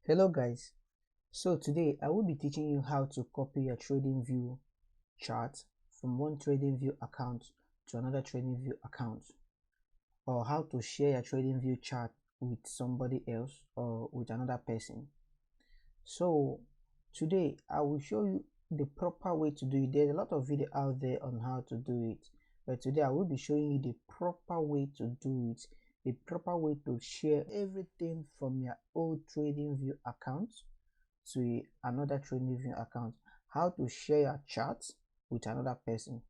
Hello guys, so today I will be teaching you how to copy your TradingView chart from one TradingView account to another TradingView account, or how to share your TradingView chart with somebody else or with another person. So today I will show you the proper way to do it. There's a lot of video out there on how to do it, but today I will be showing you the proper way to do it, the proper way to share everything from your old TradingView account to another TradingView account, how to share your chart with another person.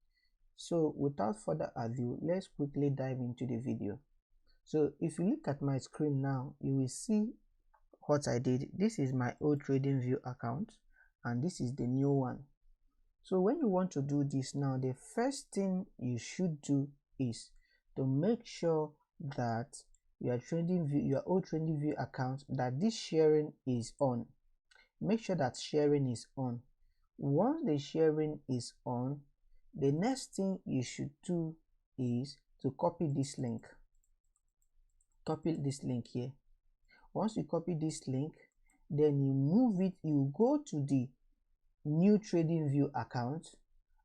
So without further ado, let's quickly dive into the video. So if you look at my screen now, you will see what I did. This is my old TradingView account and this is the new one. So when you want to do this now, the first thing you should do is to make sure that your old TradingView account, that this sharing is on. Make sure that sharing is on. Once the sharing is on, the next thing you should do is to copy this link. Copy this link here. Once you copy this link, then you move it, you go to the new TradingView account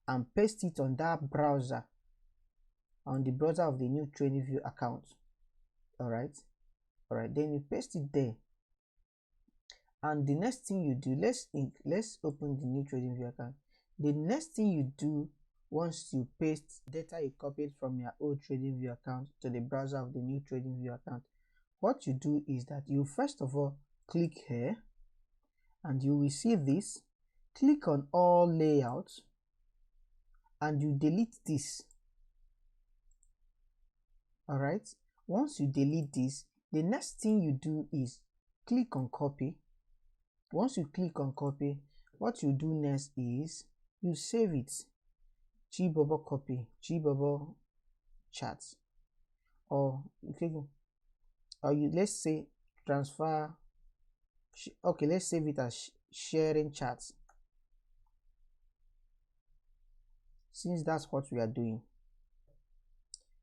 and paste it on that browser, on the browser of the new TradingView account. Alright, then you paste it there. And the next thing you do, let's open the new TradingView account. The next thing you do, once you paste data you copied from your old TradingView account to the browser of the new TradingView account, what you do is that you first of all click here and you will see this. Click on all layouts and you delete this. Alright, once you delete this, the next thing you do is click on copy. Once you click on copy, what you do next is you save it. GBPUSD copy, GBPUSD chart, or you click, or you, let's say transfer. Okay, let's save it as sharing charts, since that's what we are doing.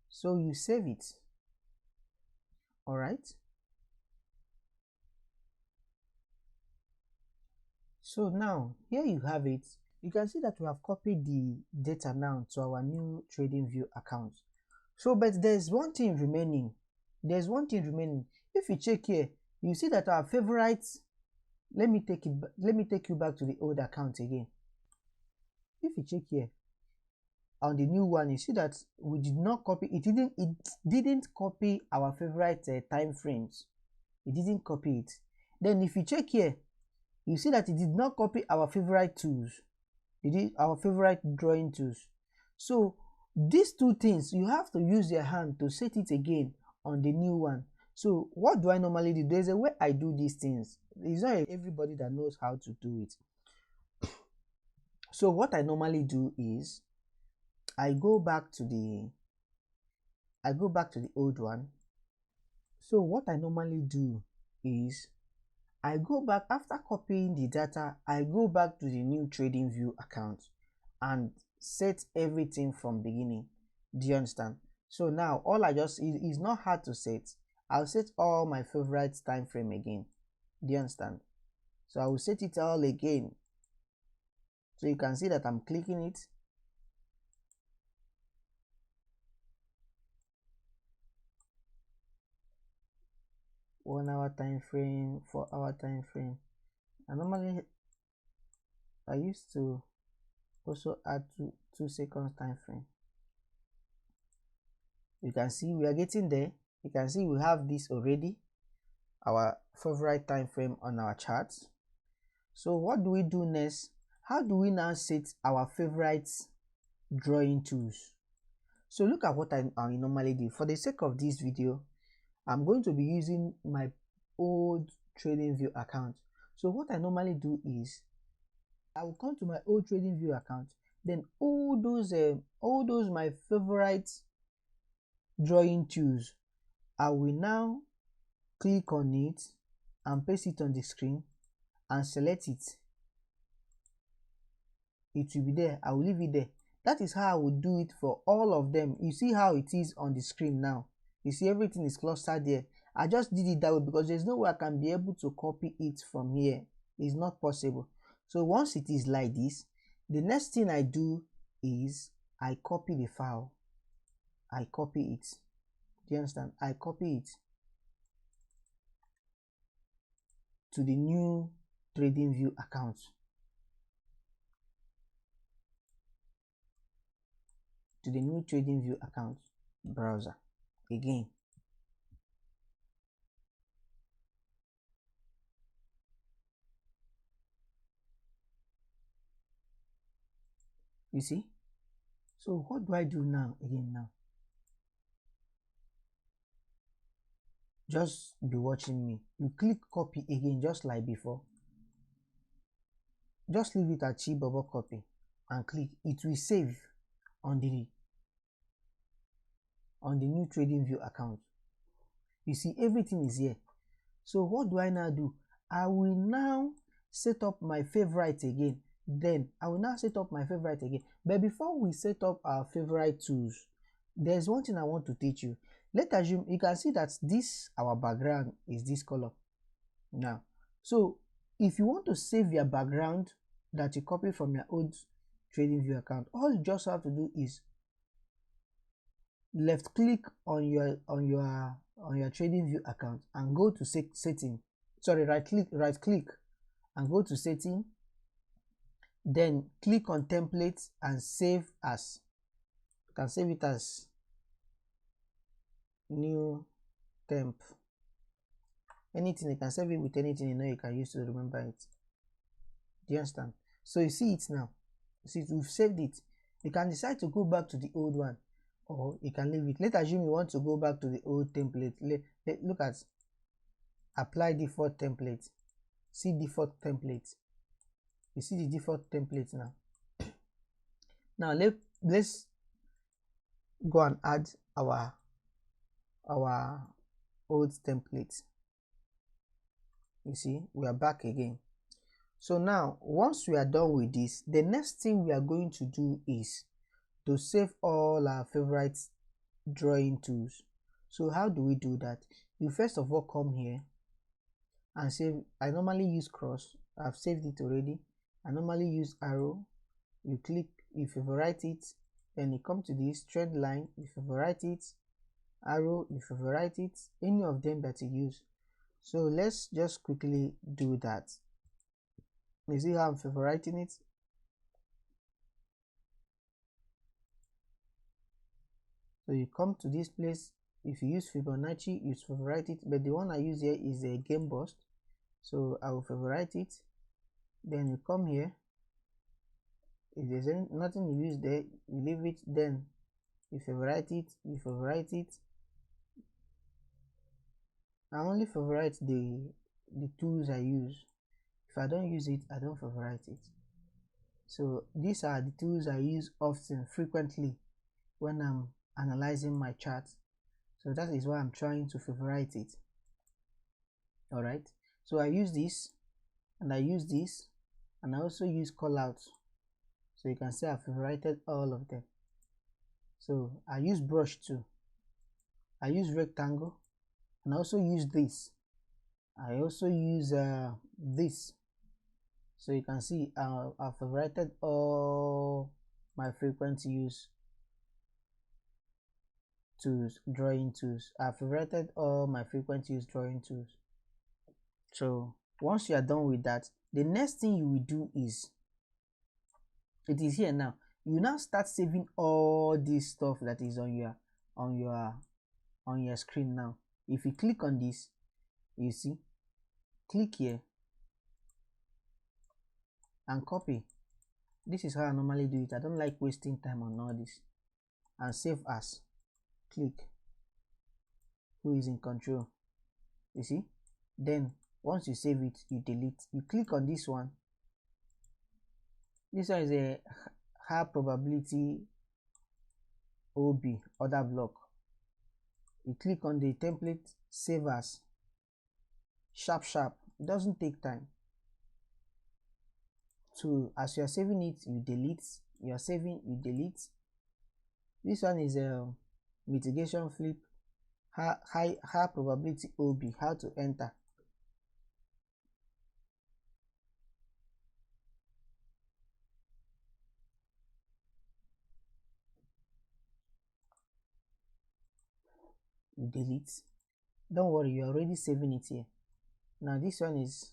So you save it. All right. So now here you have it. You can see that we have copied the data now to our new TradingView account. So, but there's one thing remaining. There's one thing remaining. If you check here, you see that our favorites. Let me take you back to the old account again. If you check here on the new one, you see that we did not copy. It didn't copy our favorite time frames. It didn't copy it. Then if you check here, you see that it did not copy our favorite tools. It did our favorite drawing tools. So these two things, you have to use your hand to set it again on the new one. So what do I normally do? There's a way I do these things. It's not everybody that knows how to do it. So what I normally do is I go back to the old one. So what I normally do is I go back, after copying the data, I go back to the new TradingView account and set everything from beginning. Do you understand? So now all I just is not hard to set. I'll set all my favorite time frame again. Do you understand? So I will set it all again. So you can see that I'm clicking it. One hour time frame, 4 hour time frame. And normally I used to also add 2 seconds time frame. You can see we are getting there. You can see we have this already, our favorite time frame on our charts. So what do we do next? How do we now set our favorite drawing tools? So look at what I normally do. For the sake of this video, I'm going to be using my old TradingView account. So what I normally do is I will come to my old TradingView account, then all those my favorite drawing tools, I will now click on it and paste it on the screen and select it. It will be there. I will leave it there. That is how I will do it for all of them. You see how it is on the screen now. You see everything is clustered there. I just did it that way because there's no way I can be able to copy it from here. It's not possible. So once it is like this, the next thing I do is I copy the file. I copy it. Do you understand? I copy it to the new TradingView account. To the new TradingView account browser again. You see? So what do I do now again now? Just be watching me. You click copy again just like before. Just leave it at Chibaba copy and click. It will save on the new TradingView account. You see, everything is here. So what do I now do? I will now set up my favorite again. Then I will now set up my favorite again. But before we set up our favorite tools, there's one thing I want to teach you. Let's assume you can see that this our background is this color now. So if you want to save your background that you copy from your old TradingView account, all you just have to do is left click on your TradingView account and go to setting. Sorry, right click and go to setting. Then click on templates and save as. You can save it as new temp. Anything, you can save it with anything you know you can use to remember it. Do you understand? So you see it now. You see, we've saved it. You can decide to go back to the old one, or you can leave it. Let's assume you want to go back to the old template. Look at apply default template. See default template. You see the default template now. Now let's go and add our old template. You see, we are back again. So now once we are done with this, the next thing we are going to do is to save all our favorite drawing tools. So how do we do that? You first of all come here and save. I normally use cross. I've saved it already. I normally use arrow. You click, you favorite it, then you come to this trend line, you favorite it, arrow, you favorite it, any of them that you use. So let's just quickly do that. You see how I'm favoriting it? So you come to this place. If you use Fibonacci, you favorite it, but the one I use here is a game bust, so I will favorite it. Then you come here. If there's nothing you use there, you leave it. Then you favorite it, you favorite it. I only favorite the tools I use. If I don't use it, I don't favorite it. So these are the tools I use often, frequently when I'm analyzing my chart. So that is why I'm trying to favorite it. Alright, so I use this, and I use this, and I also use callouts. So you can see I've favorited all of them. So I use brush too. I use rectangle, and I also use this. I also use this. So you can see I've favorited all my frequent use tools, drawing tools. I've favorited all my frequent use drawing tools. So once you are done with that, the next thing you will do is, it is here now, you now start saving all this stuff that is on your screen now. If you click on this, you see, click here and copy. This is how I normally do it. I don't like wasting time on all this. And save as. Click. Who is in control? You see? Then once you save it, you delete. You click on this one. This one is a high probability OB, order block. You click on the template, save as. Sharp. It doesn't take time. So as you are saving it, you delete. You are saving, you delete. This one is a mitigation flip, high probability OB, how to enter. You delete. Don't worry, you're already saving it here. Now this one is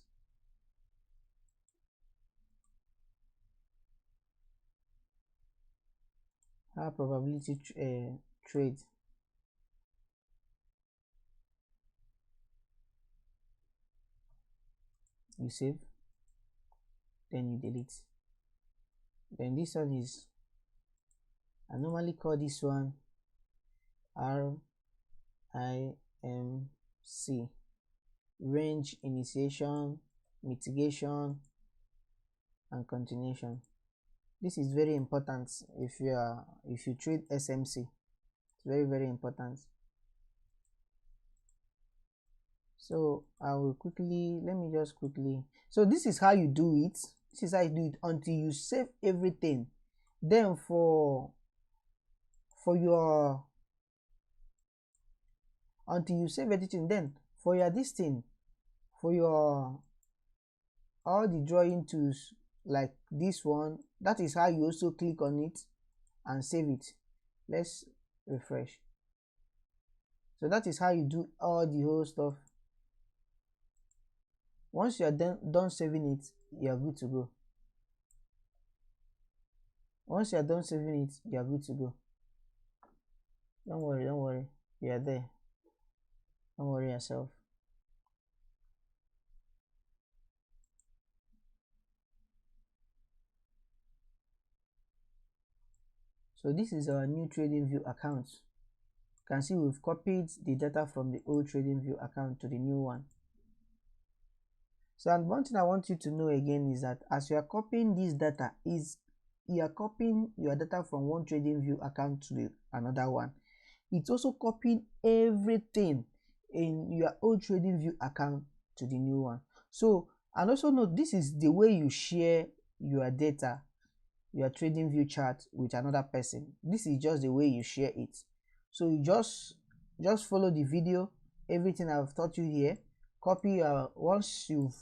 high probability trade. You save, then you delete. Then this one is, I normally call this one RIMC, range initiation, mitigation, and continuation. This is very important if you trade SMC. It's very, very important. So I will quickly, let me just quickly, so this is how you do it. This is how you do it until you save everything. Then for your, until you save everything, then for your this thing, for your all the drawing tools like this one, that is how you also click on it and save it. Let's refresh. So that is how you do all the whole stuff. Once you are done saving it, you are good to go. Once you are done saving it, you are good to go. Don't worry, you are there. Don't worry yourself. So this is our new TradingView account. You can see we've copied the data from the old TradingView account to the new one. So, and one thing I want you to know again is that as you are copying this data, you are copying your data from one TradingView account to another one. It's also copying everything in your old TradingView account to the new one. So, and also note, this is the way you share your data, your TradingView chart with another person. This is just the way you share it. So you just follow the video, everything I've taught you here, copy. Once you've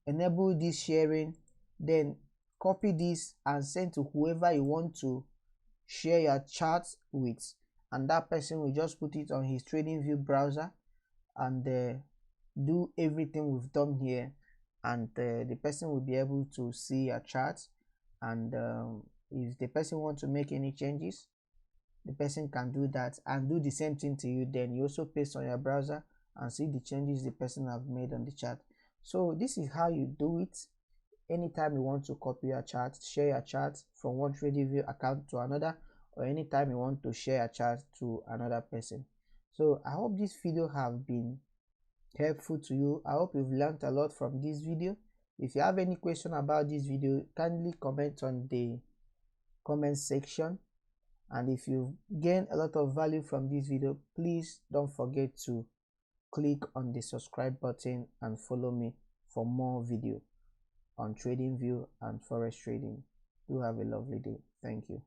enabled this sharing, then copy this and send to whoever you want to share your chart with, and that person will just put it on his TradingView browser and do everything we've done here, and the person will be able to see your chart. And if the person wants to make any changes, the person can do that and do the same thing to you. Then you also paste on your browser and see the changes the person have made on the chart. So this is how you do it. Anytime you want to copy your chart, share your chart from one TradingView account to another, or anytime you want to share a chart to another person. So I hope this video have been helpful to you. I hope you've learned a lot from this video. If you have any question about this video, kindly comment on the comment section. And if you gain a lot of value from this video, please don't forget to click on the subscribe button and follow me for more video on TradingView and forex trading. Do have a lovely day. Thank you.